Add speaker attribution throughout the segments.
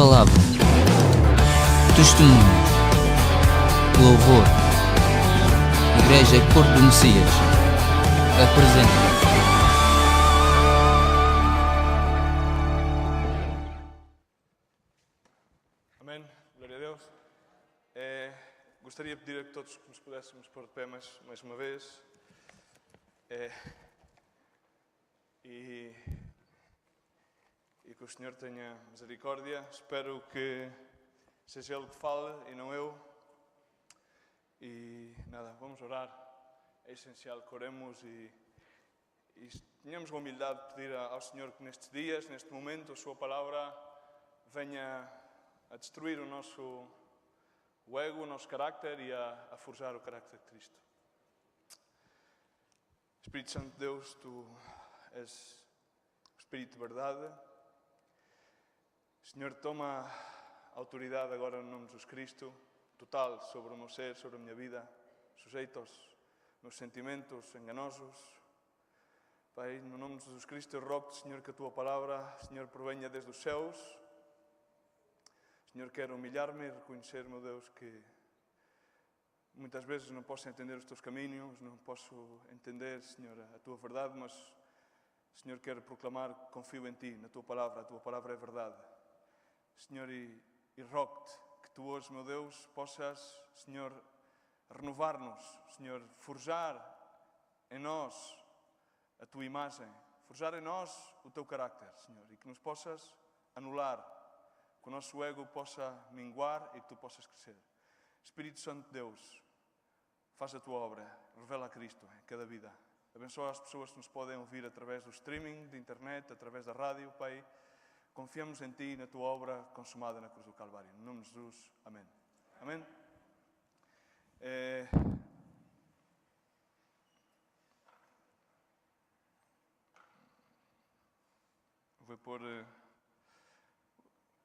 Speaker 1: palavra, testemunho, louvor. Igreja Corpo do Messias apresenta.
Speaker 2: Amém, glória a Deus. Gostaria de pedir a que todos nos pudéssemos pôr de pé mais uma vez. E que o Senhor tenha misericórdia. Espero que seja Ele que fale e não eu. E nada, vamos orar. É essencial que oremos e tenhamos a humildade de pedir ao Senhor que nestes dias, neste momento, a Sua palavra venha a destruir o nosso ego, o nosso carácter e a forjar o carácter de Cristo. Espírito Santo de Deus, Tu és o Espírito de verdade. Senhor, toma a autoridade agora no nome de Jesus Cristo, total sobre o meu ser, sobre a minha vida, sujeito aos meus sentimentos enganosos. Pai, no nome de Jesus Cristo, eu rogo-te, Senhor, que a Tua palavra, Senhor, provenha desde os céus. Senhor, quero humilhar-me e reconhecer, meu Deus, que muitas vezes não posso entender os Teus caminhos, não posso entender, Senhor, a Tua verdade, mas, Senhor, quero proclamar que confio em Ti, na Tua palavra. A Tua palavra é verdade. Senhor, e rogo-te que Tu hoje, meu Deus, possas, Senhor, renovar-nos, Senhor, forjar em nós a Tua imagem, forjar em nós o Teu carácter, Senhor, e que nos possas anular, que o nosso ego possa minguar e que Tu possas crescer. Espírito Santo de Deus, faz a Tua obra, revela a Cristo em cada vida. Abençoa as pessoas que nos podem ouvir através do streaming, da internet, através da rádio, Pai. Confiamos em Ti e na Tua obra consumada na cruz do Calvário. Em nome de Jesus, amém. Amém?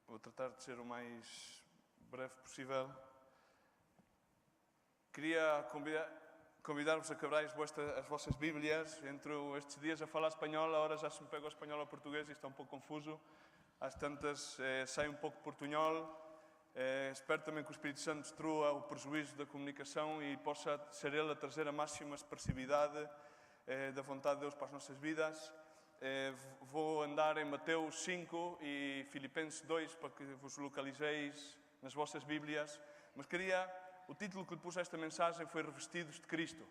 Speaker 2: Vou tratar de ser o mais breve possível. Queria convidar-vos a quebrar as vossas Bíblias. Entro estes dias a falar espanhol, agora já se me pega o espanhol ao português e está um pouco confuso. Às tantas sai um pouco de portunhol. Espero também que o Espírito Santo destrua o prejuízo da comunicação e possa ser Ele a trazer a máxima expressividade da vontade de Deus para as nossas vidas. Vou andar em Mateus 5 e Filipenses 2 para que vos localizeis nas vossas Bíblias. Mas o título que lhe pus a esta mensagem foi Revestidos de Cristo.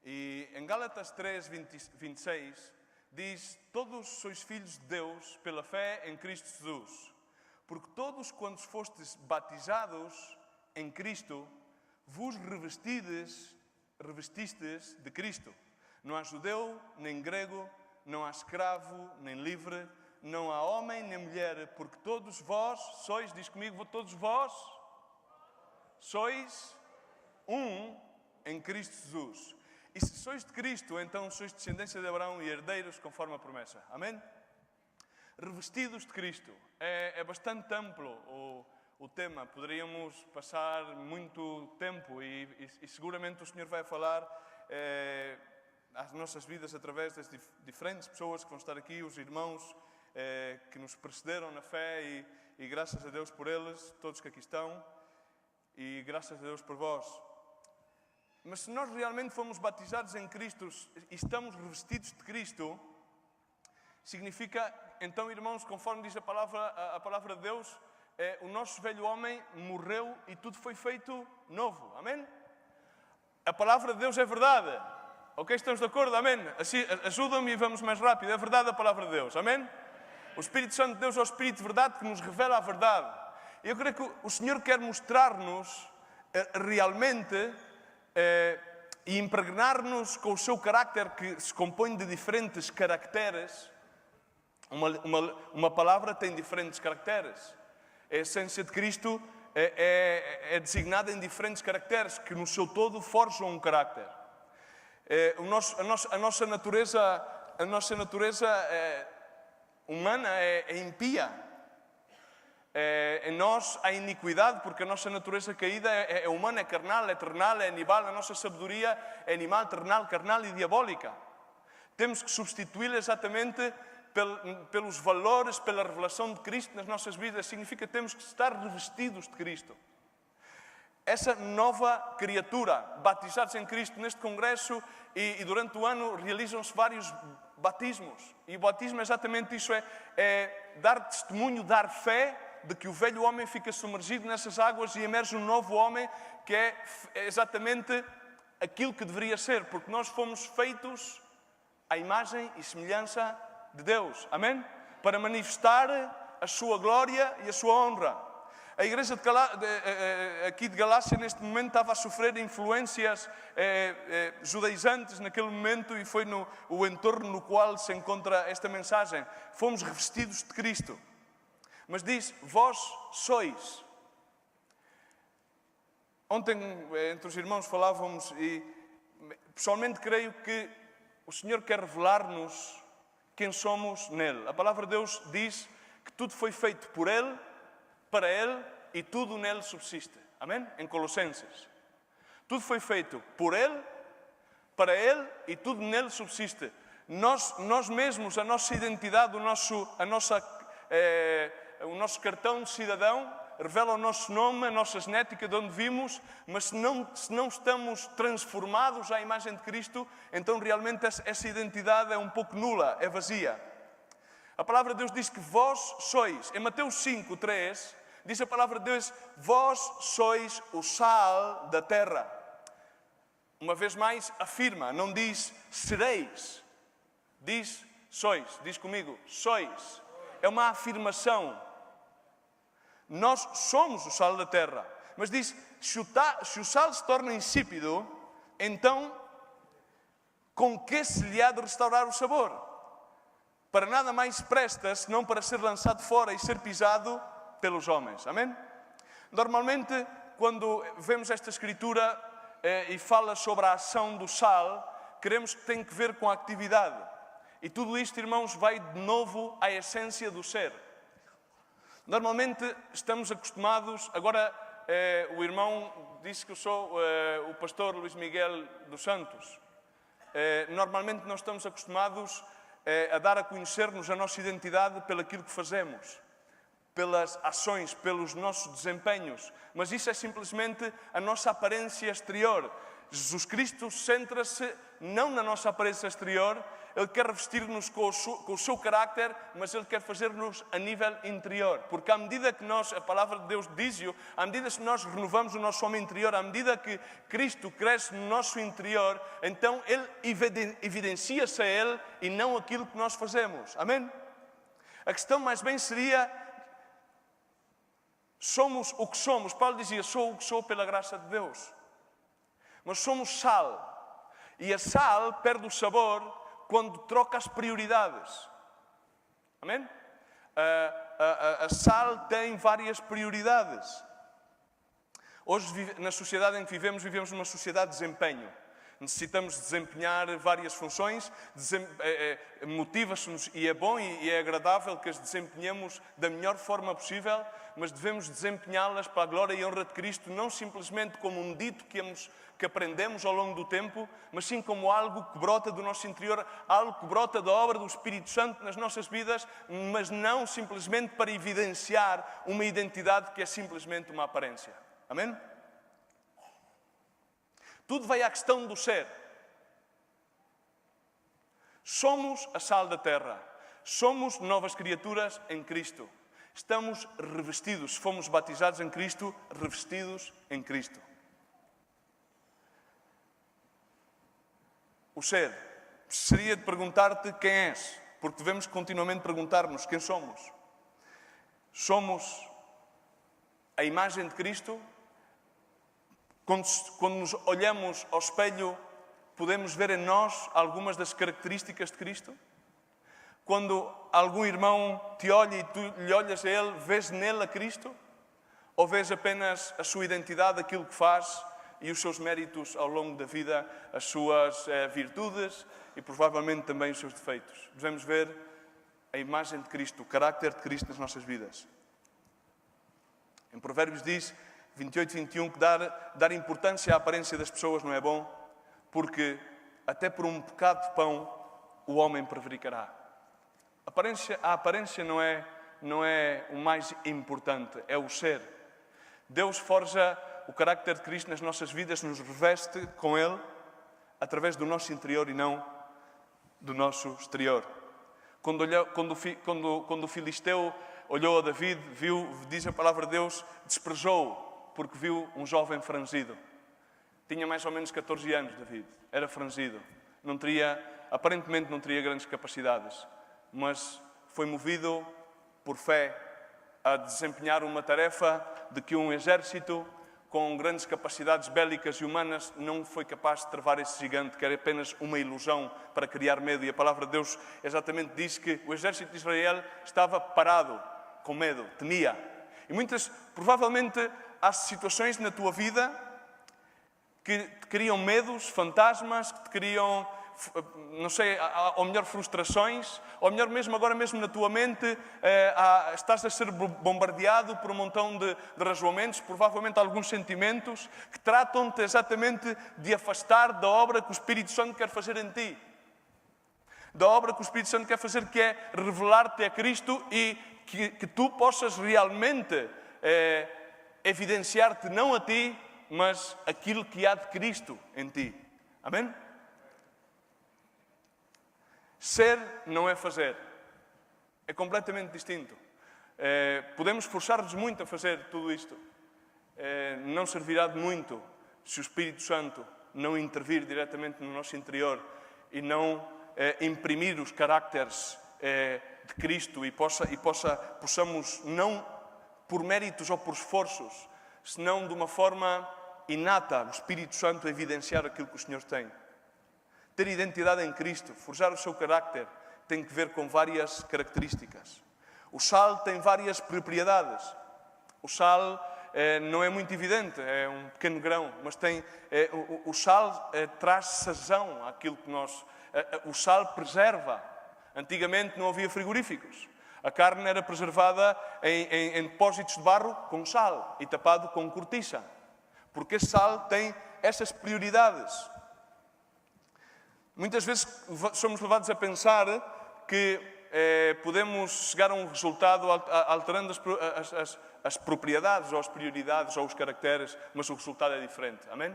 Speaker 2: E em Gálatas 3, 26, diz: todos sois filhos de Deus pela fé em Cristo Jesus. Porque todos, quando fostes batizados em Cristo, vos revestistes de Cristo. Não há judeu, nem grego, não há escravo, nem livre, não há homem, nem mulher, porque todos vós sois, diz comigo, todos vós sois um em Cristo Jesus. E se sois de Cristo, então sois descendência de Abraão e herdeiros conforme a promessa. Amém? Revestidos de Cristo. É bastante amplo o tema. Poderíamos passar muito tempo e seguramente o Senhor vai falar às nossas vidas através das diferentes pessoas que vão estar aqui, os irmãos que nos precederam na fé e graças a Deus por eles, todos que aqui estão, e graças a Deus por vós. Mas se nós realmente fomos batizados em Cristo e estamos revestidos de Cristo, significa, então, irmãos, conforme diz a palavra de Deus, o nosso velho homem morreu e tudo foi feito novo. Amém? A palavra de Deus é verdade. Ok, estamos de acordo? Amém? Assim, ajuda-me e vamos mais rápido. É verdade a palavra de Deus. Amém? O Espírito Santo de Deus é o Espírito de verdade que nos revela a verdade. Eu creio que o Senhor quer mostrar-nos realmente e impregnar-nos com o seu carácter, que se compõe de diferentes caracteres. Uma palavra tem diferentes caracteres. A essência de Cristo é designada em diferentes caracteres que no seu todo forjam um carácter. A nossa natureza humana é impia. Em nós há iniquidade, porque a nossa natureza caída é humana, é carnal, é terrenal, é animal. A nossa sabedoria é animal, terrenal, carnal e diabólica. Temos que substituí-la exatamente pelos valores, pela revelação de Cristo nas nossas vidas, significa que temos que estar revestidos de Cristo. Essa nova criatura, batizados em Cristo, neste congresso e durante o ano realizam-se vários batismos. E o batismo é exatamente isso, é dar testemunho, dar fé de que o velho homem fica submergido nessas águas e emerge um novo homem que é exatamente aquilo que deveria ser, porque nós fomos feitos à imagem e semelhança de Deus. Amém? Para manifestar a sua glória e a sua honra. A igreja aqui de Galácia, neste momento, estava a sofrer influências judaizantes naquele momento e foi o entorno no qual se encontra esta mensagem. Fomos revestidos de Cristo. Mas diz, vós sois. Ontem, entre os irmãos, falávamos e, pessoalmente, creio que o Senhor quer revelar-nos quem somos nele. A palavra de Deus diz que tudo foi feito por Ele, para Ele e tudo nele subsiste. Amém? Em Colossenses. Tudo foi feito por Ele, para Ele e tudo nele subsiste. Nós mesmos, a nossa identidade, o nosso cartão de cidadão revela o nosso nome, a nossa genética, de onde vimos, mas se não estamos transformados à imagem de Cristo, então realmente essa identidade é um pouco nula, é vazia. A palavra de Deus diz que vós sois, em Mateus 5:3, diz a palavra de Deus, vós sois o sal da terra. Uma vez mais, afirma, não diz sereis, diz sois. Diz comigo, sois. É uma afirmação. Nós somos o sal da terra. Mas diz, se o sal se torna insípido, então com que se lhe há de restaurar o sabor? Para nada mais presta, senão para ser lançado fora e ser pisado pelos homens. Amém? Normalmente, quando vemos esta escritura e fala sobre a ação do sal, queremos que tem que ver com a atividade. E tudo isto, irmãos, vai de novo à essência do ser. Normalmente estamos acostumados, agora o irmão disse que eu sou o pastor Luís Miguel dos Santos. Normalmente nós estamos acostumados a dar a conhecer-nos a nossa identidade pelo aquilo que fazemos, pelas ações, pelos nossos desempenhos, mas isso é simplesmente a nossa aparência exterior. Jesus Cristo centra-se não na nossa aparência exterior, Ele quer revestir-nos com o seu carácter, mas Ele quer fazer-nos a nível interior, porque à medida que nós, a palavra de Deus diz-o, à medida que nós renovamos o nosso homem interior, à medida que Cristo cresce no nosso interior, então Ele evidencia-se a Ele e não aquilo que nós fazemos. Amém? A questão mais bem seria, somos o que somos. Paulo dizia, sou o que sou pela graça de Deus. Mas somos sal. E a sal perde o sabor quando troca as prioridades. Amém? A sal tem várias prioridades. Hoje, na sociedade em que vivemos numa sociedade de desempenho. Necessitamos desempenhar várias funções, motiva-se-nos e é bom e é agradável que as desempenhemos da melhor forma possível, mas devemos desempenhá-las para a glória e honra de Cristo, não simplesmente como um dito que aprendemos ao longo do tempo, mas sim como algo que brota do nosso interior, algo que brota da obra do Espírito Santo nas nossas vidas, mas não simplesmente para evidenciar uma identidade que é simplesmente uma aparência. Amém? Tudo vai à questão do ser. Somos a sal da terra. Somos novas criaturas em Cristo. Estamos revestidos. Fomos batizados em Cristo, revestidos em Cristo. O ser. Seria de perguntar-te quem és, porque devemos continuamente perguntar-nos quem somos. Somos a imagem de Cristo. Quando nos olhamos ao espelho, podemos ver em nós algumas das características de Cristo? Quando algum irmão te olha e tu lhe olhas a ele, vês nele a Cristo? Ou vês apenas a sua identidade, aquilo que faz e os seus méritos ao longo da vida, as suas virtudes e provavelmente também os seus defeitos? Devemos ver a imagem de Cristo, o carácter de Cristo nas nossas vidas. Em Provérbios diz 28:21 que dar importância à aparência das pessoas não é bom, porque até por um bocado de pão o homem prevaricará. A aparência não é o mais importante, é o ser. Deus forja o carácter de Cristo nas nossas vidas, nos reveste com Ele, através do nosso interior e não do nosso exterior. Quando o filisteu olhou a David, diz a palavra de Deus, desprezou-o, porque viu um jovem franzido. Tinha mais ou menos 14 anos, David, era franzido. Aparentemente não teria grandes capacidades, mas foi movido por fé a desempenhar uma tarefa de que um exército com grandes capacidades bélicas e humanas não foi capaz de travar esse gigante, que era apenas uma ilusão para criar medo. E a palavra de Deus exatamente diz que o exército de Israel estava parado, com medo, temia. E provavelmente, há situações na tua vida que te criam medos, fantasmas, que te criam, não sei, ou melhor, frustrações, ou melhor, mesmo agora mesmo na tua mente, estás a ser bombardeado por um montão de razoamentos, provavelmente alguns sentimentos, que tratam-te exatamente de afastar da obra que o Espírito Santo quer fazer em ti. Da obra que o Espírito Santo quer fazer, que é revelar-te a Cristo e que tu possas realmente evidenciar-te não a ti, mas aquilo que há de Cristo em ti. Amém? Ser não é fazer. É completamente distinto. Podemos esforçar-nos muito a fazer tudo isto. Não servirá de muito se o Espírito Santo não intervir diretamente no nosso interior e não imprimir os caracteres de Cristo e possamos, não por méritos ou por esforços, senão de uma forma inata, o Espírito Santo evidenciar aquilo que o Senhor tem. Ter identidade em Cristo, forjar o seu carácter, tem que ver com várias características. O sal tem várias propriedades. O sal não é muito evidente, é um pequeno grão, mas o sal traz sazão àquilo que o sal preserva. Antigamente não havia frigoríficos. A carne era preservada em depósitos de barro com sal e tapado com cortiça. Porque esse sal tem essas prioridades. Muitas vezes somos levados a pensar que podemos chegar a um resultado alterando as propriedades ou as prioridades ou os caracteres, mas o resultado é diferente. Amém?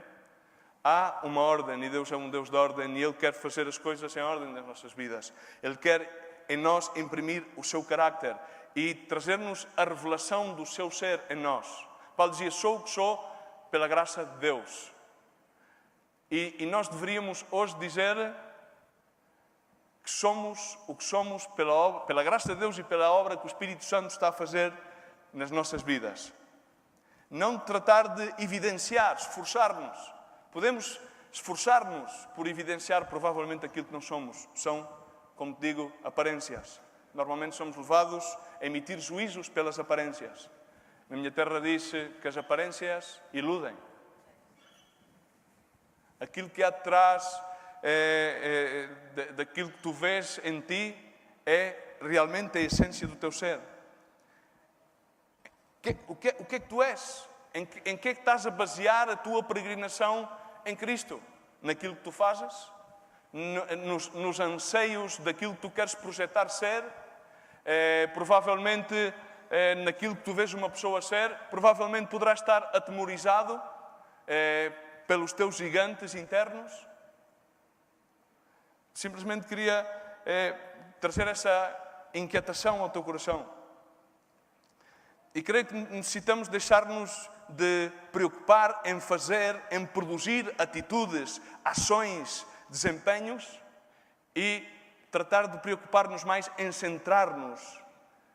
Speaker 2: Há uma ordem e Deus é um Deus de ordem e Ele quer fazer as coisas em ordem nas nossas vidas. Ele quer em nós imprimir o seu carácter e trazer-nos a revelação do seu ser em nós. Paulo dizia, sou o que sou pela graça de Deus. E nós deveríamos hoje dizer que somos o que somos pela graça de Deus e pela obra que o Espírito Santo está a fazer nas nossas vidas. Não tratar de evidenciar, esforçar-nos. Podemos esforçar-nos por evidenciar provavelmente aquilo que não somos. São, como te digo, aparências. Normalmente somos levados a emitir juízos pelas aparências. Na minha terra diz-se que as aparências iludem. Aquilo que há detrás daquilo que tu vês em ti é realmente a essência do teu ser. O que é que tu és? Em que é que estás a basear a tua peregrinação em Cristo? Naquilo que tu fazes? Nos anseios daquilo que tu queres projetar ser? Provavelmente naquilo que tu vês uma pessoa ser? Provavelmente poderás estar atemorizado pelos teus gigantes internos? Simplesmente queria trazer essa inquietação ao teu coração. E creio que necessitamos deixar-nos de preocupar em fazer, em produzir atitudes, ações, desempenhos e tratar de preocupar-nos mais em centrar-nos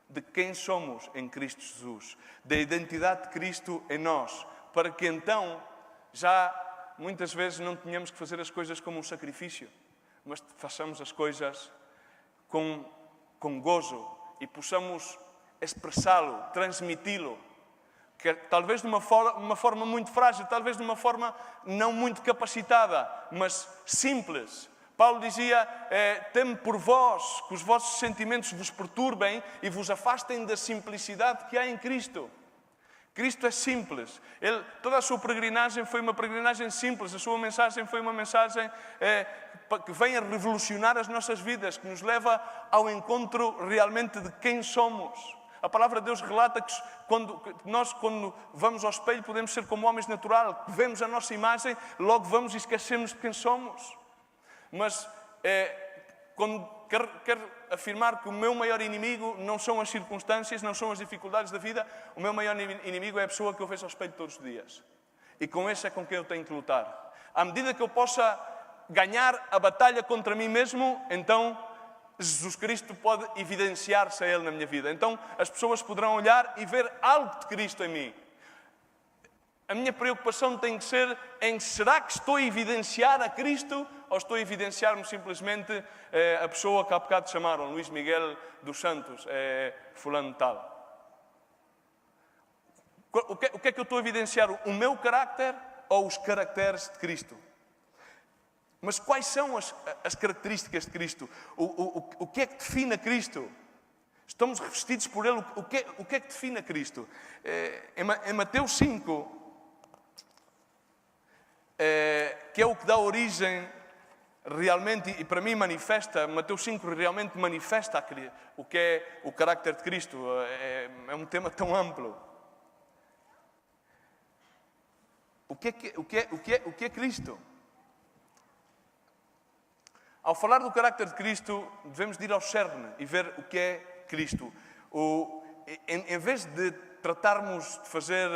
Speaker 2: de quem somos em Cristo Jesus, da identidade de Cristo em nós, para que então já muitas vezes não tenhamos que fazer as coisas como um sacrifício, mas façamos as coisas com gozo e possamos expressá-lo, transmiti-lo, que talvez de uma forma muito frágil, talvez de uma forma não muito capacitada, mas simples. Paulo dizia, temo por vós que os vossos sentimentos vos perturbem e vos afastem da simplicidade que há em Cristo. Cristo é simples. Toda a sua peregrinagem foi uma peregrinagem simples. A sua mensagem foi uma mensagem que vem a revolucionar as nossas vidas, que nos leva ao encontro realmente de quem somos. A palavra de Deus relata que nós, quando vamos ao espelho, podemos ser como homens natural, que vemos a nossa imagem, logo vamos e esquecemos de quem somos. Mas quando quero afirmar que o meu maior inimigo não são as circunstâncias, não são as dificuldades da vida, o meu maior inimigo é a pessoa que eu vejo ao espelho todos os dias. E com esse é com quem eu tenho que lutar. À medida que eu possa ganhar a batalha contra mim mesmo, então Jesus Cristo pode evidenciar-se a Ele na minha vida. Então as pessoas poderão olhar e ver algo de Cristo em mim. A minha preocupação tem que ser em será que estou a evidenciar a Cristo ou estou a evidenciar-me simplesmente a pessoa que há bocado chamaram, Luís Miguel dos Santos, fulano tal. O que é que eu estou a evidenciar? O meu carácter ou os caracteres de Cristo? Mas quais são as características de Cristo? O que é que define a Cristo? Estamos revestidos por Ele. O que é que define a Cristo? Em Mateus 5, que é o que dá origem realmente, e para mim manifesta, Mateus 5 realmente manifesta o que é o carácter de Cristo. É um tema tão amplo. O que é Cristo? Ao falar do carácter de Cristo, devemos de ir ao cerne e ver o que é Cristo. Em vez de tratarmos de fazer,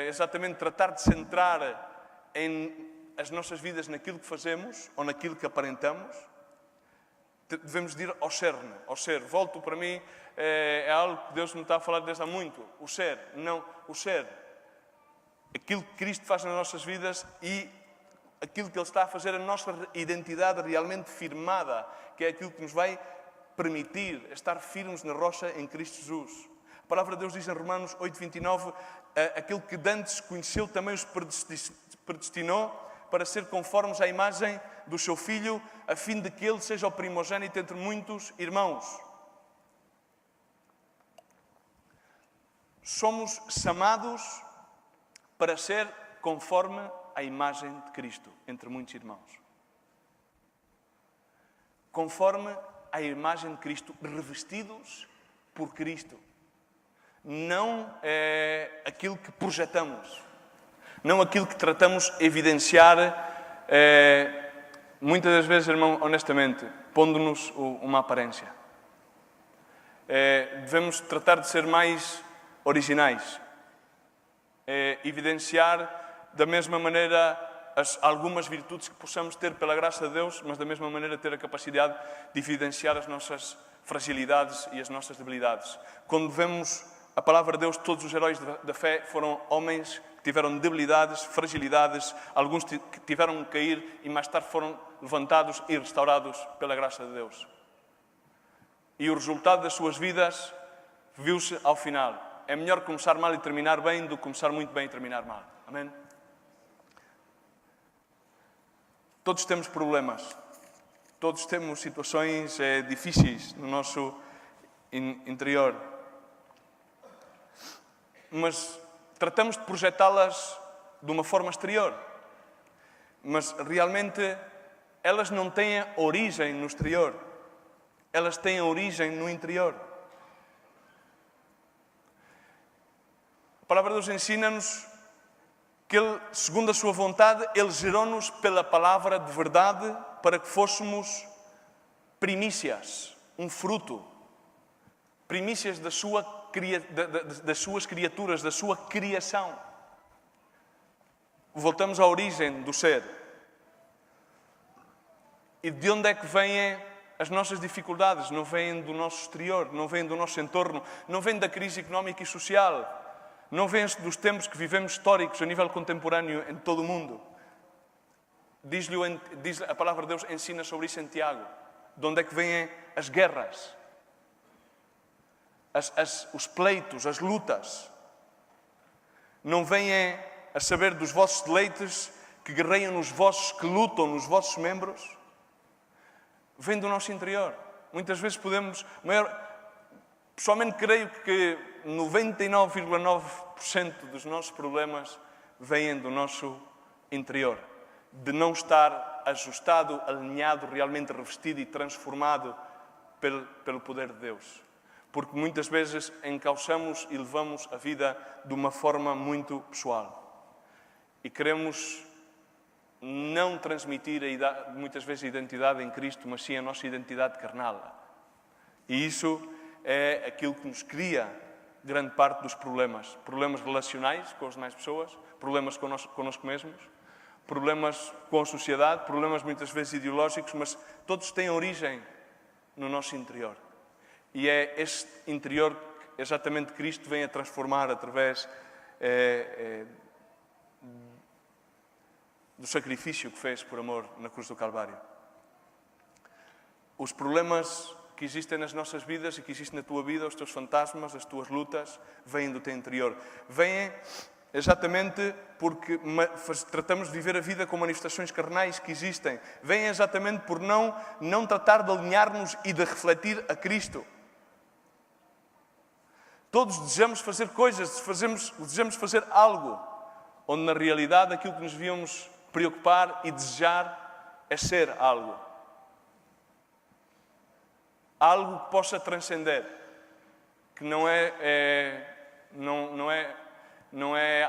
Speaker 2: exatamente tratar de centrar em as nossas vidas naquilo que fazemos ou naquilo que aparentamos, devemos de ir ao cerne, ao ser. Volto para mim, é algo que Deus me está a falar desde há muito. O ser, não o ser. Aquilo que Cristo faz nas nossas vidas e aquilo que Ele está a fazer, a nossa identidade realmente firmada, que é aquilo que nos vai permitir estar firmes na rocha em Cristo Jesus. A palavra de Deus diz em Romanos 8:29, aquele que dantes conheceu também os predestinou para ser conformes à imagem do seu Filho, a fim de que Ele seja o primogênito entre muitos irmãos. Somos chamados para ser conforme à imagem de Cristo, entre muitos irmãos. Conforme à imagem de Cristo, revestidos por Cristo. Não é aquilo que projetamos, não aquilo que tratamos de evidenciar, muitas das vezes, irmão, honestamente, pondo-nos uma aparência. Devemos tratar de ser mais originais, evidenciar da mesma maneira algumas virtudes que possamos ter pela graça de Deus, mas da mesma maneira ter a capacidade de evidenciar as nossas fragilidades e as nossas debilidades. Quando vemos a palavra de Deus, todos os heróis da fé foram homens que tiveram debilidades, fragilidades, alguns que tiveram que cair e mais tarde foram levantados e restaurados pela graça de Deus. E o resultado das suas vidas viu-se ao final. É melhor começar mal e terminar bem do que começar muito bem e terminar mal. Amém? Todos temos problemas. Todos temos situações difíceis no nosso interior. Mas tratamos de projetá-las de uma forma exterior. Mas realmente elas não têm origem no exterior. Elas têm origem no interior. A palavra de Deus ensina-nos que Ele, segundo a sua vontade, Ele gerou-nos pela palavra de verdade para que fôssemos primícias, um fruto. Primícias das suas criaturas, da sua criação. Voltamos à origem do ser. E de onde é que vêm as nossas dificuldades? Não vêm do nosso exterior, não vêm do nosso entorno, não vêm da crise económica e social. Não vêm dos tempos que vivemos históricos a nível contemporâneo em todo o mundo. Diz a palavra de Deus, ensina sobre isso em Tiago. De onde é que vêm as guerras? Os pleitos, as lutas. Não vêm a saber dos vossos deleites que guerreiam nos vossos, que lutam nos vossos membros? Vem do nosso interior. Muitas vezes pessoalmente creio que 99,9% dos nossos problemas vêm do nosso interior, de não estar ajustado, alinhado, realmente revestido e transformado pelo poder de Deus. Porque muitas vezes encauçamos e levamos a vida de uma forma muito pessoal. E queremos não transmitir muitas vezes a identidade em Cristo, mas sim a nossa identidade carnal. E isso é aquilo que nos cria grande parte dos problemas. Problemas relacionais com as demais pessoas, problemas connosco mesmos, problemas com a sociedade, problemas muitas vezes ideológicos, mas todos têm origem no nosso interior. E é este interior que exatamente Cristo vem a transformar através do sacrifício que fez por amor na cruz do Calvário. Os problemas que existem nas nossas vidas e que existem na tua vida, os teus fantasmas, as tuas lutas, vêm do teu interior. Vêm exatamente porque tratamos de viver a vida com manifestações carnais que existem. Vêm exatamente por não tratar de alinhar-nos e de refletir a Cristo. Todos desejamos fazer coisas, desejamos fazer algo, onde na realidade aquilo que nos devíamos preocupar e desejar é ser algo. Algo que possa transcender, que não é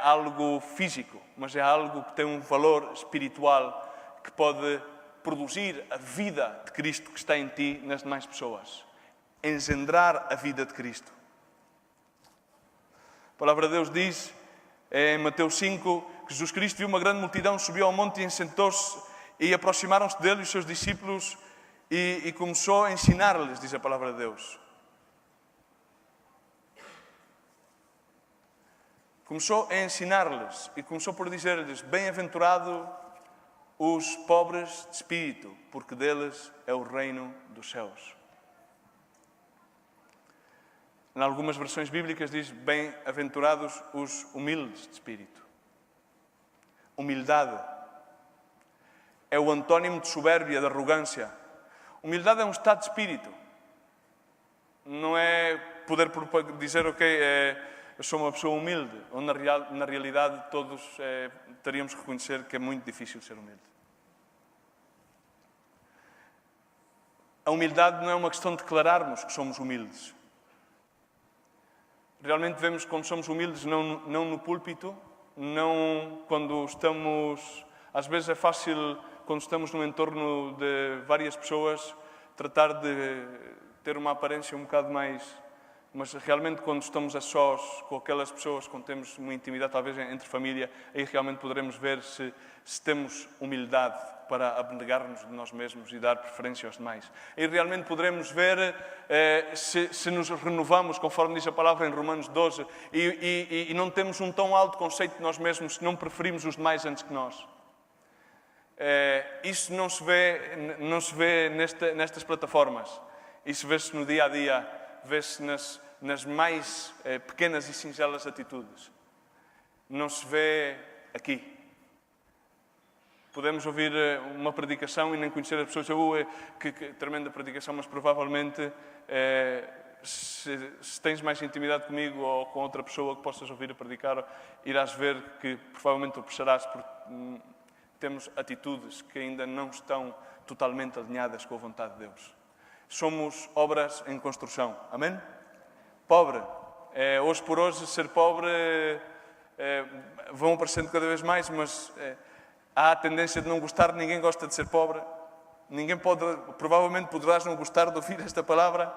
Speaker 2: algo físico, mas é algo que tem um valor espiritual que pode produzir a vida de Cristo que está em ti nas demais pessoas. Engendrar a vida de Cristo. A palavra de Deus diz, em Mateus 5, que Jesus Cristo viu uma grande multidão, subiu ao monte e sentou-se, e aproximaram-se dele os seus discípulos e começou a ensinar-lhes, diz a palavra de Deus. Começou a ensinar-lhes e começou por dizer-lhes: bem-aventurado os pobres de espírito, porque deles é o reino dos céus. Em algumas versões bíblicas diz: bem-aventurados os humildes de espírito. Humildade é o antónimo de soberbia, de arrogância. Humildade é um estado de espírito. Não é poder dizer, eu sou uma pessoa humilde, onde na realidade todos teríamos que reconhecer que é muito difícil ser humilde. A humildade não é uma questão de declararmos que somos humildes. Realmente vemos como somos humildes não no púlpito, não quando estamos... Às vezes é fácil, quando estamos num entorno de várias pessoas, tratar de ter uma aparência um bocado mais... Mas realmente quando estamos a sós com aquelas pessoas, quando temos uma intimidade, talvez entre família, aí realmente poderemos ver se temos humildade para abnegar-nos de nós mesmos e dar preferência aos demais. Aí realmente poderemos ver se nos renovamos, conforme diz a palavra em Romanos 12, e não temos um tão alto conceito de nós mesmos, se não preferimos os demais antes que nós. Isso não se vê nestas plataformas. Isso vê-se no dia a dia, vê-se nas mais pequenas e singelas atitudes. Não se vê aqui. Podemos ouvir uma predicação e nem conhecer as pessoas. Que tremenda predicação, mas provavelmente se tens mais intimidade comigo ou com outra pessoa que possas ouvir a predicar, irás ver que provavelmente tropeçarás porque temos atitudes que ainda não estão totalmente alinhadas com a vontade de Deus. Somos obras em construção. Amém? Pobre. Hoje por hoje, ser pobre vão aparecendo cada vez mais, mas há a tendência de não gostar. Ninguém gosta de ser pobre. Ninguém pode, provavelmente poderás não gostar de ouvir esta palavra.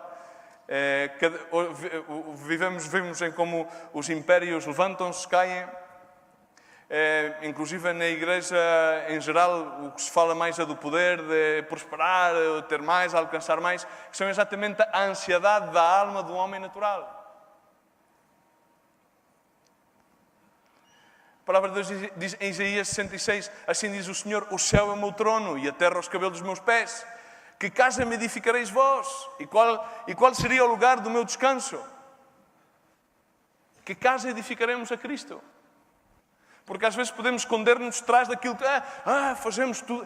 Speaker 2: Vivemos em como os impérios levantam-se, caem. Inclusive na igreja em geral o que se fala mais é do poder, de prosperar, ter mais, alcançar mais, que são exatamente a ansiedade da alma do homem natural. A palavra de Deus diz em Isaías 66, assim diz o Senhor: o céu é o meu trono e a terra os cabelos dos meus pés. Que casa me edificareis vós? E qual seria o lugar do meu descanso? Que casa edificaremos a Cristo? Porque às vezes podemos esconder-nos atrás daquilo que fazemos tudo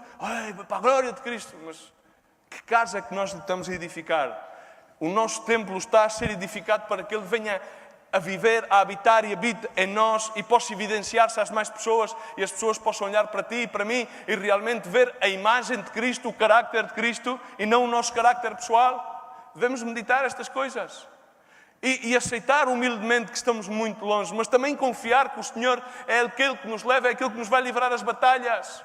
Speaker 2: para a glória de Cristo. Mas que casa é que nós estamos a edificar? O nosso templo está a ser edificado para que Ele venha a viver, a habitar e habite em nós e possa evidenciar-se às mais pessoas e as pessoas possam olhar para ti e para mim e realmente ver a imagem de Cristo, o carácter de Cristo e não o nosso carácter pessoal. Devemos meditar estas coisas e aceitar humildemente que estamos muito longe, mas também confiar que o Senhor é aquele que nos leva, é aquele que nos vai livrar as batalhas.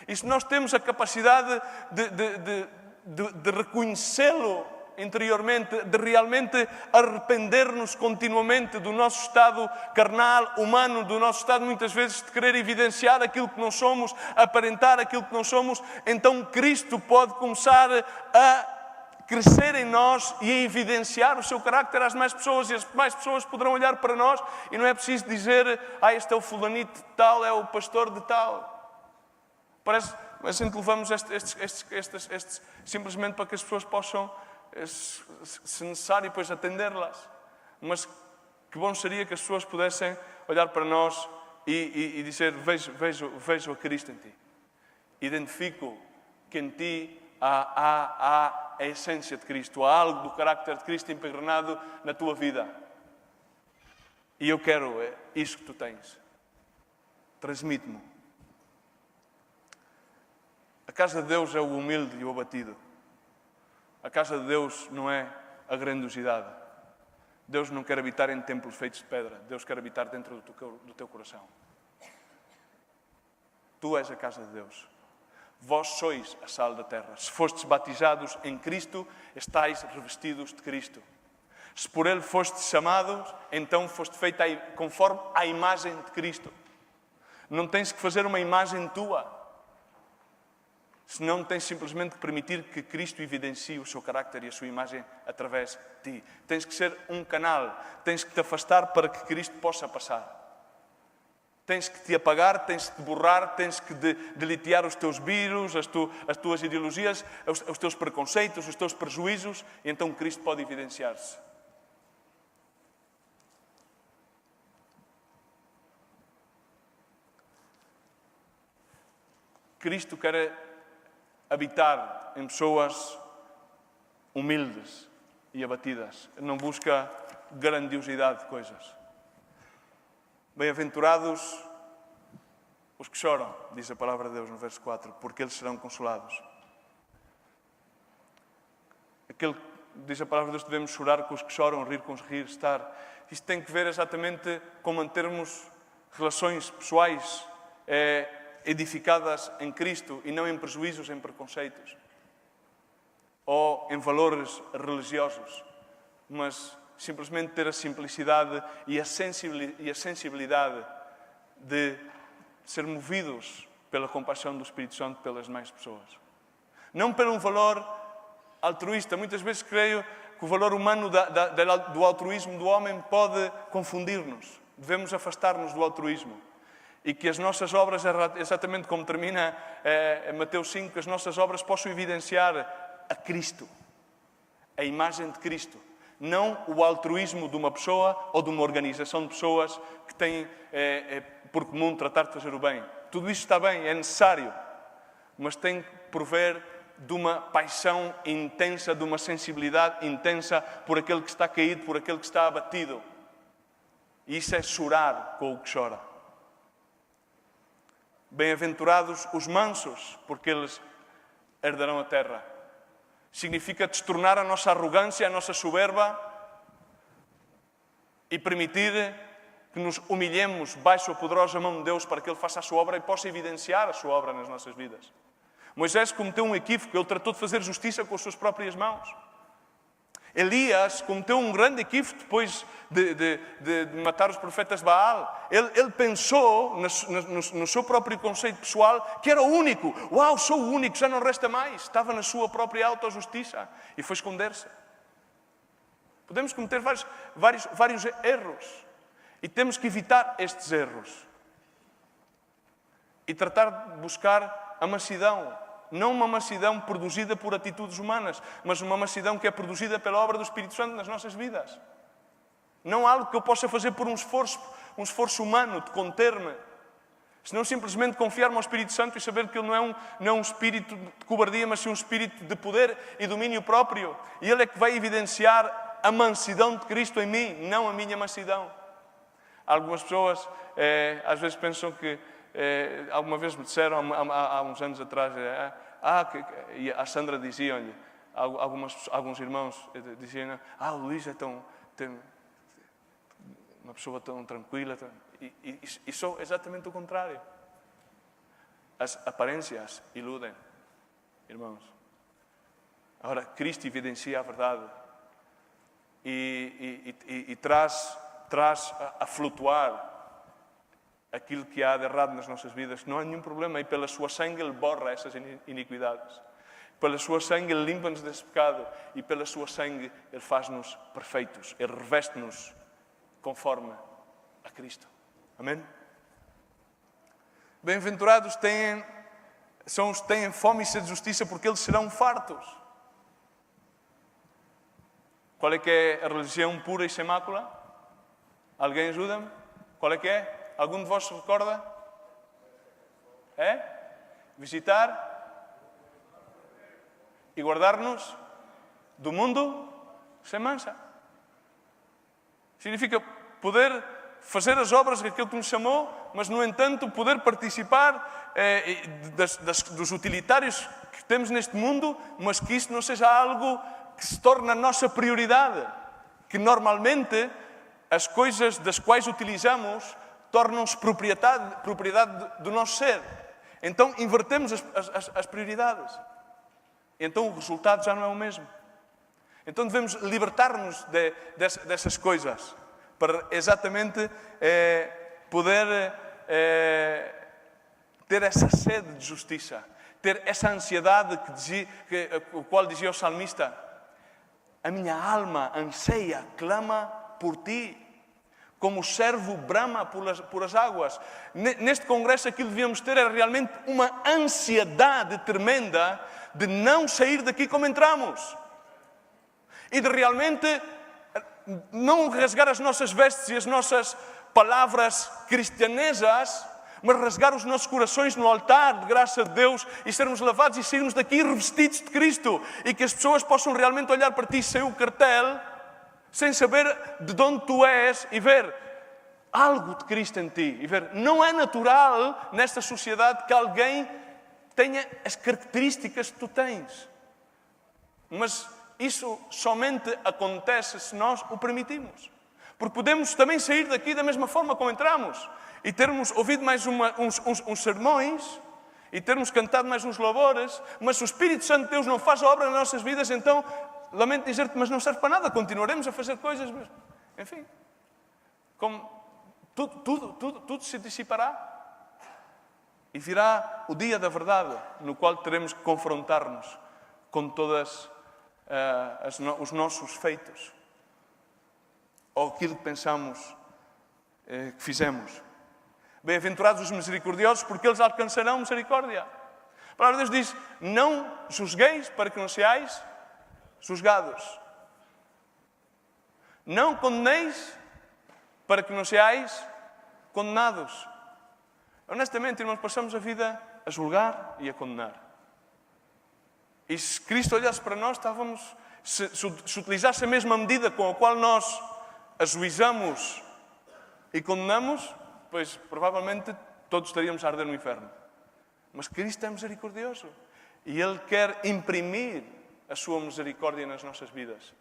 Speaker 2: E se nós temos a capacidade de reconhecê-lo interiormente, de realmente arrepender-nos continuamente do nosso estado carnal, humano, do nosso estado muitas vezes de querer evidenciar aquilo que não somos, aparentar aquilo que não somos, então Cristo pode começar a crescer em nós e a evidenciar o seu carácter às mais pessoas, e as mais pessoas poderão olhar para nós e não é preciso dizer, este é o fulanito de tal, é o pastor de tal. Parece, mas assim levamos estes simplesmente para que as pessoas possam, se necessário, depois atendê-las. Mas que bom seria que as pessoas pudessem olhar para nós e dizer, vejo a Cristo em ti. Identifico que em ti há a essência de Cristo, há algo do carácter de Cristo impregnado na tua vida. E eu quero isso que tu tens. Transmite-me. A casa de Deus é o humilde e o abatido. A casa de Deus não é a grandiosidade. Deus não quer habitar em templos feitos de pedra. Deus quer habitar dentro do teu coração. Tu és a casa de Deus. Vós sois a sal da terra. Se fostes batizados em Cristo, estáis revestidos de Cristo. Se por Ele fostes chamados, então foste feita conforme a imagem de Cristo. Não tens que fazer uma imagem tua. Senão tens simplesmente que permitir que Cristo evidencie o seu carácter e a sua imagem através de ti. Tens que ser um canal. Tens que te afastar para que Cristo possa passar. Tens que te apagar, tens que te borrar, tens que delitear os teus vírus, as tuas ideologias, os teus preconceitos, os teus prejuízos, e então Cristo pode evidenciar-se. Cristo quer habitar em pessoas humildes e abatidas. Ele não busca grandiosidade de coisas. Bem-aventurados os que choram, diz a palavra de Deus no verso 4, porque eles serão consolados. Diz a palavra de Deus, devemos chorar com os que choram, rir com os que rir, estar. Isto tem que ver exatamente com mantermos relações pessoais edificadas em Cristo e não em prejuízos, em preconceitos ou em valores religiosos, mas simplesmente ter a simplicidade e a sensibilidade de ser movidos pela compaixão do Espírito Santo pelas demais pessoas. Não por um valor altruísta. Muitas vezes creio que o valor humano do altruísmo do homem pode confundir-nos. Devemos afastar-nos do altruísmo. E que as nossas obras, exatamente como termina Mateus 5, que as nossas obras possam evidenciar a Cristo, a imagem de Cristo. Não o altruísmo de uma pessoa ou de uma organização de pessoas que têm por comum tratar de fazer o bem. Tudo isso está bem, é necessário, mas tem que prover de uma paixão intensa, de uma sensibilidade intensa por aquele que está caído, por aquele que está abatido. E isso é chorar com o que chora. Bem-aventurados os mansos, porque eles herdarão a terra. Significa destornar a nossa arrogância, a nossa soberba e permitir que nos humilhemos baixo a poderosa mão de Deus para que Ele faça a sua obra e possa evidenciar a sua obra nas nossas vidas. Moisés cometeu um equívoco, ele tratou de fazer justiça com as suas próprias mãos. Elias cometeu um grande equívoco depois de matar os profetas de Baal. Ele pensou no seu próprio conceito pessoal que era o único. Uau, sou o único, já não resta mais. Estava na sua própria autojustiça e foi esconder-se. Podemos cometer vários erros e temos que evitar estes erros e tratar de buscar a mansidão. Não uma mansidão produzida por atitudes humanas, mas uma mansidão que é produzida pela obra do Espírito Santo nas nossas vidas. Não algo que eu possa fazer por um esforço humano de conter-me. Senão simplesmente confiar-me ao Espírito Santo e saber que Ele não é um espírito de cobardia, mas sim um espírito de poder e domínio próprio. E Ele é que vai evidenciar a mansidão de Cristo em mim, não a minha mansidão. Algumas pessoas às vezes pensam que, alguma vez me disseram, há uns anos atrás, e a Sandra dizia-lhe, alguns irmãos diziam, o Luís é uma pessoa tão tranquila. E sou exatamente o contrário. As aparências iludem, irmãos. Agora, Cristo evidencia a verdade e traz a flutuar aquilo que há de errado nas nossas vidas. Não há nenhum problema. E pela sua sangue Ele borra essas iniquidades. Pela sua sangue Ele limpa-nos desse pecado. E pela sua sangue Ele faz-nos perfeitos. Ele reveste-nos conforme a Cristo. Amém? Bem-aventurados são os que têm fome e sede de justiça, porque eles serão fartos. Qual é que é a religião pura e sem mácula? Alguém ajuda-me? Qual é que é? Algum de vós se recorda? É? Visitar e guardar-nos do mundo sem mancha. Significa poder fazer as obras daquilo que nos chamou, mas, no entanto, poder participar dos utilitários que temos neste mundo, mas que isso não seja algo que se torne a nossa prioridade. Que, normalmente, as coisas das quais utilizamos tornam-se propriedade do nosso ser. Então, invertemos as prioridades. Então, o resultado já não é o mesmo. Então, devemos libertar-nos dessas coisas para exatamente poder ter essa sede de justiça, ter essa ansiedade o qual dizia o salmista: a minha alma anseia, clama por ti, como o servo brama por as águas. Neste congresso aquilo que devíamos ter era realmente uma ansiedade tremenda de não sair daqui como entramos. E de realmente não rasgar as nossas vestes e as nossas palavras cristianesas, mas rasgar os nossos corações no altar de graça de Deus e sermos lavados e sairmos daqui revestidos de Cristo. E que as pessoas possam realmente olhar para ti sem o cartel, sem saber de onde tu és e ver algo de Cristo em ti. E ver, não é natural nesta sociedade que alguém tenha as características que tu tens. Mas isso somente acontece se nós o permitimos. Porque podemos também sair daqui da mesma forma como entramos e termos ouvido mais uns sermões e termos cantado mais uns louvores, mas se o Espírito Santo de Deus não faz a obra nas nossas vidas, então, lamento dizer-te, mas não serve para nada. Continuaremos a fazer coisas, mas, enfim, como tudo se dissipará. E virá o dia da verdade, no qual teremos que confrontar-nos com todas os nossos feitos, ou aquilo que pensamos que fizemos. Bem-aventurados os misericordiosos, porque eles alcançarão misericórdia. A palavra de Deus diz: não julgueis para que não seais julgados. Não condeneis para que não seais condenados. Honestamente, irmãos, passamos a vida a julgar e a condenar. E se Cristo olhasse para nós, se utilizasse a mesma medida com a qual nós ajuizamos e condenamos, pois provavelmente todos estaríamos a arder no inferno. Mas Cristo é misericordioso e Ele quer imprimir a sua misericórdia nas nossas vidas,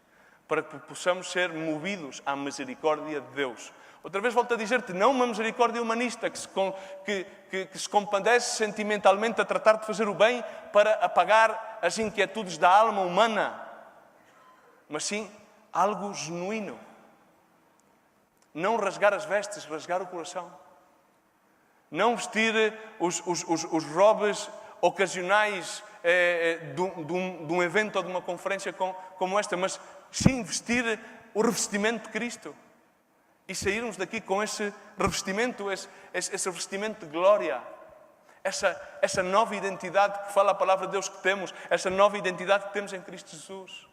Speaker 2: para que possamos ser movidos à misericórdia de Deus. Outra vez volto a dizer-te, não uma misericórdia humanista que se compadece sentimentalmente a tratar de fazer o bem para apagar as inquietudes da alma humana, mas sim algo genuíno. Não rasgar as vestes, rasgar o coração. Não vestir os robes ocasionais de um evento ou de uma conferência como esta, mas sim vestir o revestimento de Cristo. E sairmos daqui com esse revestimento, esse revestimento de glória. Essa nova identidade que fala a palavra de Deus que temos, essa nova identidade que temos em Cristo Jesus.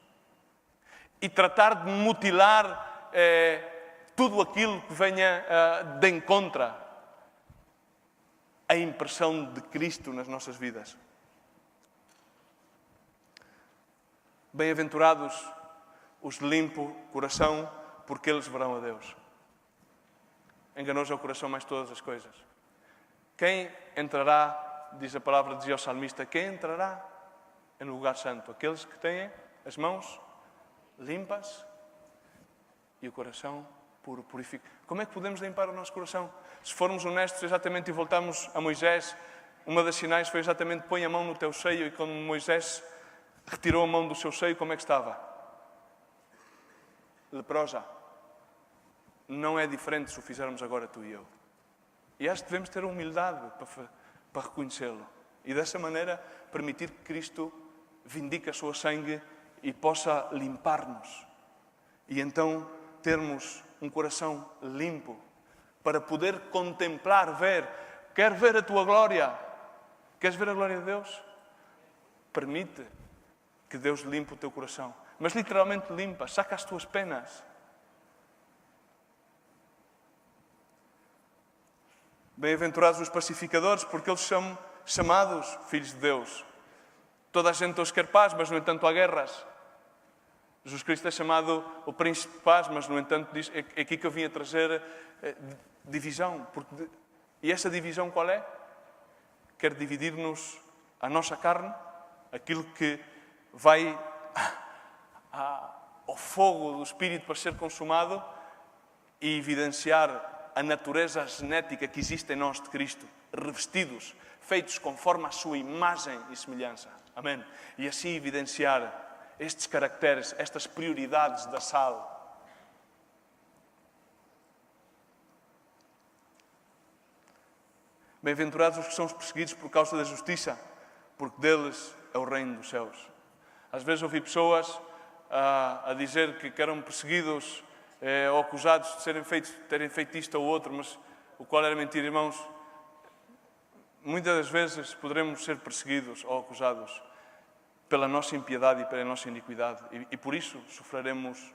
Speaker 2: E tratar de mutilar tudo aquilo que venha de encontro à impressão de Cristo nas nossas vidas. Bem-aventurados os de limpo coração, porque eles verão a Deus. Enganoso é o coração mais todas as coisas. Quem entrará, diz a palavra, dizia o salmista, quem entrará no lugar santo? Aqueles que têm as mãos limpas e o coração puro, purificado. Como é que podemos limpar o nosso coração? Se formos honestos exatamente e voltamos a Moisés, uma das sinais foi exatamente põe a mão no teu seio, e quando Moisés retirou a mão do seu seio, como é que estava? Leprosa. Não é diferente se o fizermos agora tu e eu. E acho que devemos ter humildade para reconhecê-lo. E dessa maneira permitir que Cristo vindique a sua sangue e possa limpar-nos. E então termos um coração limpo para poder contemplar, ver. Quer ver a tua glória? Queres ver a glória de Deus? Permite que Deus limpe o teu coração. Mas literalmente limpa, saca as tuas penas. Bem-aventurados os pacificadores, porque eles são chamados filhos de Deus. Toda a gente os quer paz, mas no entanto há guerras. Jesus Cristo é chamado o príncipe de paz, mas no entanto diz, é aqui que eu vim a trazer divisão. E essa divisão qual é? Quer dividir-nos a nossa carne, aquilo que vai ao fogo do Espírito para ser consumado e evidenciar a natureza genética que existe em nós de Cristo, revestidos, feitos conforme a sua imagem e semelhança. Amém? E assim evidenciar estes caracteres, estas prioridades da sal. Bem-aventurados os que são perseguidos por causa da justiça, porque deles é o reino dos céus. Às vezes ouvi pessoas a dizer que eram perseguidos ou acusados de terem feito isto ou outro, mas o qual era mentira, irmãos. Muitas das vezes poderemos ser perseguidos ou acusados pela nossa impiedade e pela nossa iniquidade, e por isso sofreremos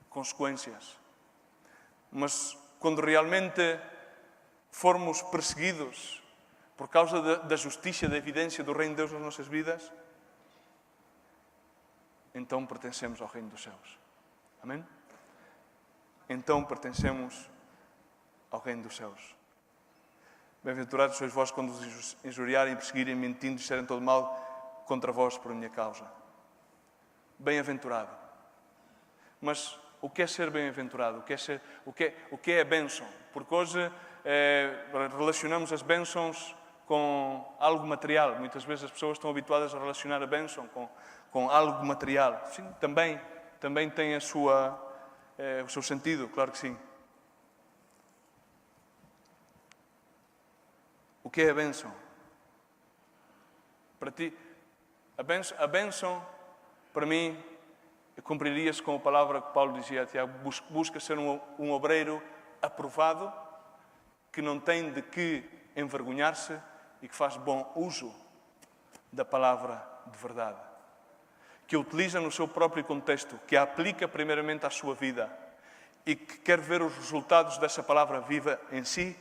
Speaker 2: consequências. Mas quando realmente formos perseguidos por causa da justiça e da evidência do reino de Deus nas nossas vidas, então pertencemos ao reino dos céus. Amém? Então pertencemos ao reino dos céus. Bem-aventurados sois vós quando os injuriarem, perseguirem, mentindo, disserem todo mal contra vós por minha causa. Bem-aventurado. Mas o que é ser bem-aventurado? O que é a bênção? Porque hoje relacionamos as bênçãos com algo material. Muitas vezes as pessoas estão habituadas a relacionar a bênção com algo material. Sim, também tem o seu sentido, claro que sim. O que é a bênção? Para ti, a bênção, para mim, cumpriria-se com a palavra que Paulo dizia a Tiago: busca ser um obreiro aprovado, que não tem de que envergonhar-se e que faz bom uso da palavra de verdade. Que a utiliza no seu próprio contexto, que a aplica primeiramente à sua vida e que quer ver os resultados dessa palavra viva em si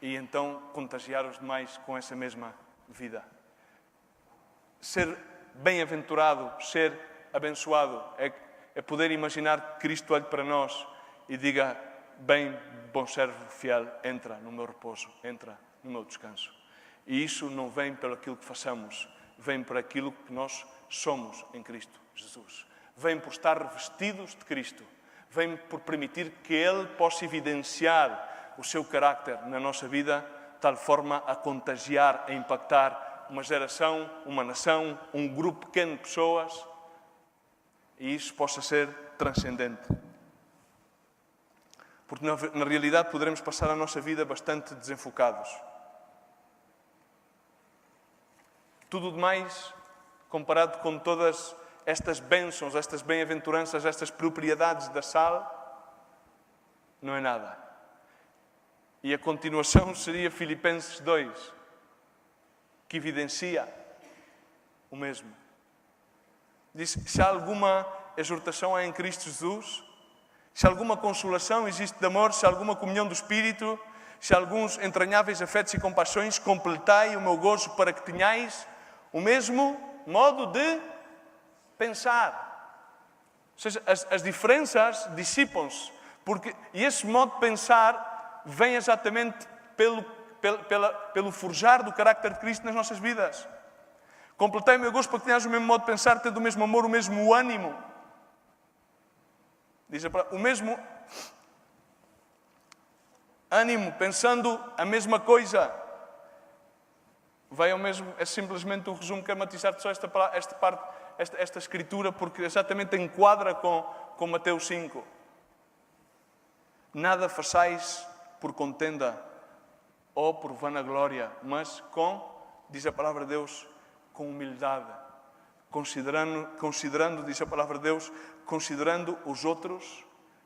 Speaker 2: e então contagiar os demais com essa mesma vida. Ser bem-aventurado, ser abençoado, é poder imaginar que Cristo olhe para nós e diga: bem, bom servo fiel, entra no meu repouso, entra no meu descanso. E isso não vem pelo aquilo que façamos, vem por aquilo que nós somos em Cristo Jesus. Vem por estar revestidos de Cristo, vem por permitir que Ele possa evidenciar o seu carácter na nossa vida, de tal forma a contagiar, a impactar uma geração, uma nação, um grupo pequeno de pessoas, e isso possa ser transcendente. Porque na realidade poderemos passar a nossa vida bastante desenfocados. Tudo demais, comparado com todas estas bênçãos, estas bem-aventuranças, estas propriedades da sal, não é nada. E a continuação seria Filipenses 2, que evidencia o mesmo. Diz: se há alguma exortação há em Cristo Jesus, se alguma consolação existe de amor, se alguma comunhão do Espírito, se alguns entranháveis afetos e compaixões, completai o meu gozo para que tenhais o mesmo modo de pensar. Ou seja, as diferenças dissipam-se. E esse modo de pensar vem exatamente pelo forjar do carácter de Cristo nas nossas vidas. Completei o meu gosto para que tenhas o mesmo modo de pensar, tendo o mesmo amor, o mesmo ânimo. Diz o mesmo ânimo, pensando a mesma coisa. Vai ao mesmo, é simplesmente um resumo que quero matizar só esta escritura, porque exatamente enquadra com Mateus 5. Nada façais por contenda ou por vanaglória, mas diz a palavra de Deus, com humildade, considerando, diz a palavra de Deus, considerando os outros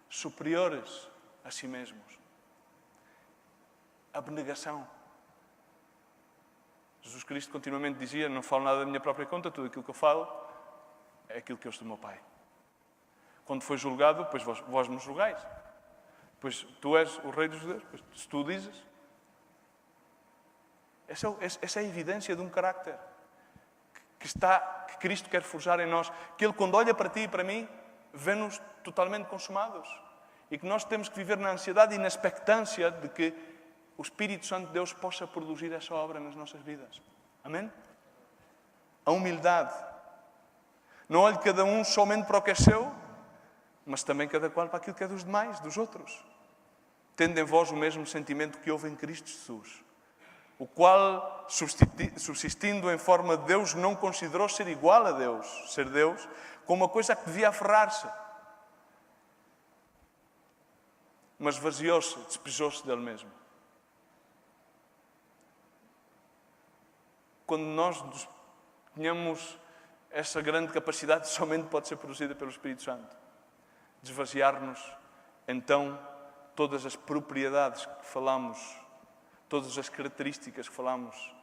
Speaker 2: superiores a si mesmos. Abnegação. Jesus Cristo continuamente dizia, não falo nada da minha própria conta, tudo aquilo que eu falo é aquilo que eu sou do meu Pai. Quando foi julgado, pois vós me julgais. Pois tu és o Rei dos Judeus, pois se tu dizes. Essa é a evidência de um carácter que Cristo quer forjar em nós, que Ele, quando olha para ti e para mim, vê-nos totalmente consumados. E que nós temos que viver na ansiedade e na expectância de que o Espírito Santo de Deus possa produzir essa obra nas nossas vidas. Amém? A humildade. Não olhe cada um somente para o que é seu, mas também cada qual para aquilo que é dos demais, dos outros. Tendo em vós o mesmo sentimento que houve em Cristo Jesus, o qual, subsistindo em forma de Deus, não considerou ser igual a Deus, ser Deus, como uma coisa a que devia aferrar-se. Mas esvaziou-se, despejou-se dele mesmo. Quando nós tenhamos essa grande capacidade, somente pode ser produzida pelo Espírito Santo. Desvaziar-nos, então, todas as propriedades que falamos, todas as características que falamos,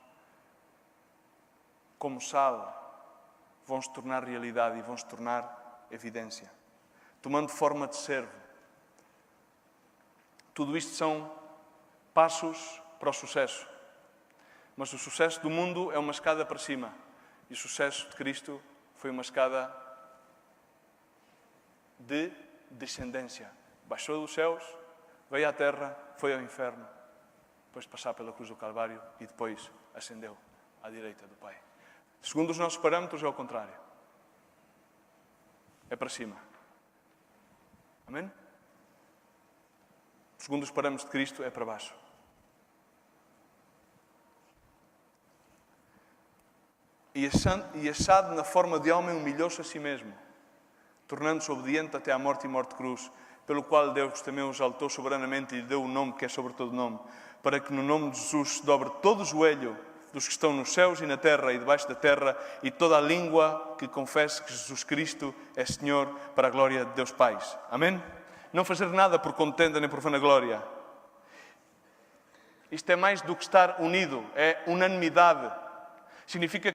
Speaker 2: como sal, vão se tornar realidade e vão se tornar evidência. Tomando forma de servo. Tudo isto são passos para o sucesso. Mas o sucesso do mundo é uma escada para cima. E o sucesso de Cristo foi uma escada de descendência. Baixou dos céus, veio à terra, foi ao inferno, depois de passar pela cruz do Calvário e depois ascendeu à direita do Pai. Segundo os nossos parâmetros é o contrário. É para cima. Amém? Segundo os parâmetros de Cristo é para baixo. E achado na forma de homem, humilhou-se a si mesmo, tornando-se obediente até à morte e morte de cruz, pelo qual Deus também o exaltou soberanamente e lhe deu o nome que é sobre todo nome, para que no nome de Jesus se dobre todo o joelho dos que estão nos céus e na terra e debaixo da terra, e toda a língua que confesse que Jesus Cristo é Senhor, para a glória de Deus Pai. Amém? Não fazer nada por contenda nem por vanaglória. Isto é mais do que estar unido, é unanimidade. Significa